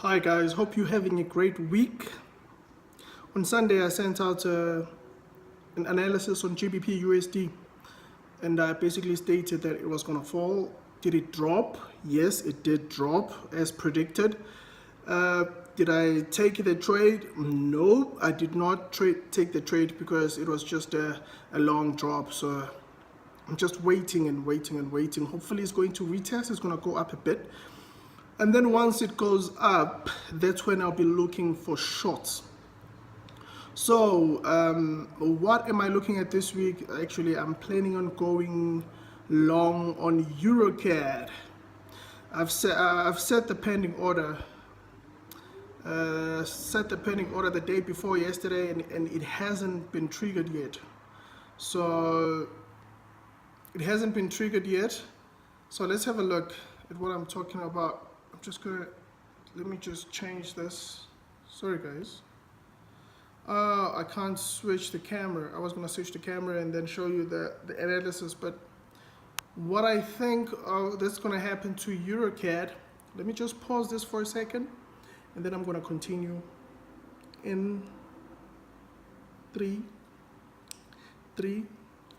Hi guys, hope you're having a great week. On Sunday I sent out an analysis on GBP USD and I basically stated that it was going to fall. Did it drop? Yes, it did drop as predicted. Did I take the trade? No, I did not take the trade because it was just a long drop. So I'm just waiting and waiting and waiting. Hopefully it's going to retest, it's going to go up a bit. And then once it goes up, that's when I'll be looking for shorts. So what am I looking at this week? Actually, I'm planning on going long on EuroCAD. I've set the pending order. Set the pending order the day before yesterday, and it hasn't been triggered yet. So it hasn't been triggered yet. So let's have a look at what I'm talking about. I'm just gonna, let me just change this. Sorry guys. I can't switch the camera. I was gonna switch the camera and then show you the analysis, but what I think that's gonna happen to EuroCAD, let me just pause this for a second and then I'm gonna continue in 3,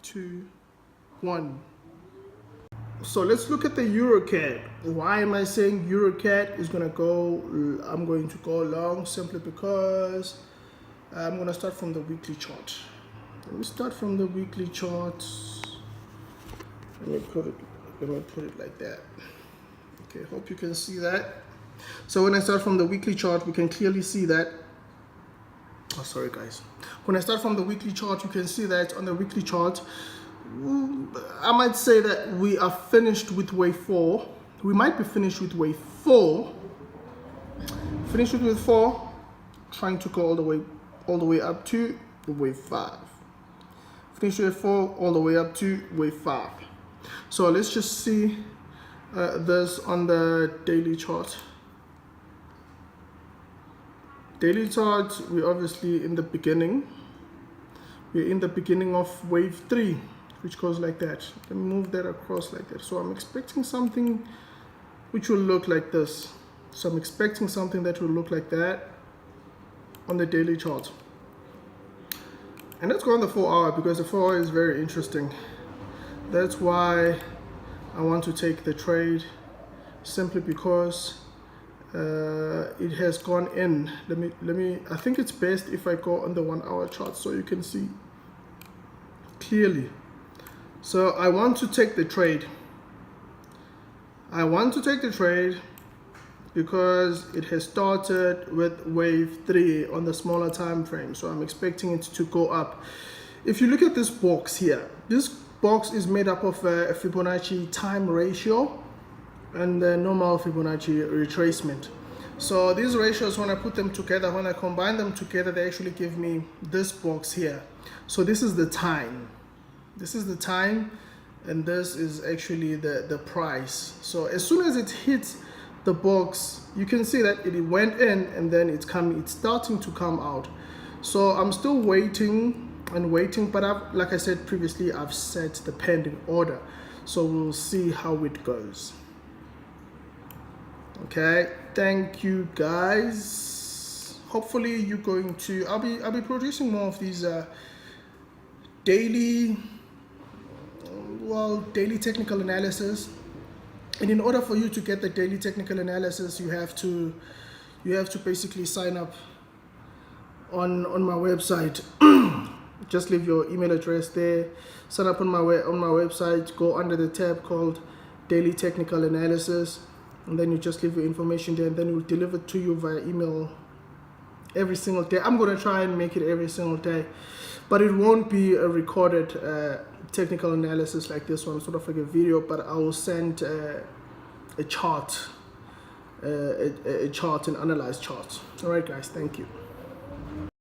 2, 1. So let's look at the EuroCAD. Why am I saying EuroCAD is gonna go? I'm going to go long simply because I'm gonna start from the weekly chart. Let me start from the weekly chart. Let me put it like that. Okay, hope you can see that. So when I start from the weekly chart, we can clearly see that. Oh, sorry guys. When I start from the weekly chart, you can see that on the weekly chart. I might say that we are finished with wave 4. We might be finished with wave 4. Finished with wave 4, trying to go all the way up to wave 5. Finished with 4, all the way up to wave 5. So let's just see this on the daily chart. Daily chart, we're obviously in the beginning. We're in the beginning of wave 3. Which goes like that. Let me move that across like that. So I'm expecting something which will look like this. So I'm expecting something that will look like that on the daily chart. And let's go on the 4 hour because the 4 hour is very interesting. That's why I want to take the trade, simply because it has gone in. Let me I think it's best if I go on the 1 hour chart so you can see clearly. So I want to take the trade. I want to take the trade because it has started with wave 3 on the smaller time frame. So I'm expecting it to go up. If you look at this box here, this box is made up of a Fibonacci time ratio and the normal Fibonacci retracement. So these ratios, when I put them together, when I combine them together, they actually give me this box here. So this is the time. This is the time, and this is actually the price. So as soon as it hits the box, you can see that it went in and then it's starting to come out. So I'm still waiting and waiting, but like I said previously, I've set the pending order. So we'll see how it goes. Okay, thank you guys. Hopefully you're going to, I'll be producing more of these daily technical analysis, and in order for you to get the daily technical analysis, you have to basically sign up on my website. Just leave your email address there, sign up on my website, go under the tab called daily technical analysis, and then you just leave your information there, and then we'll deliver it to you via email every single day. I'm going to try and make it every single day, but it won't be a recorded technical analysis like this one, sort of like a video, but I will send a chart, an analyzed chart. All right guys, thank you.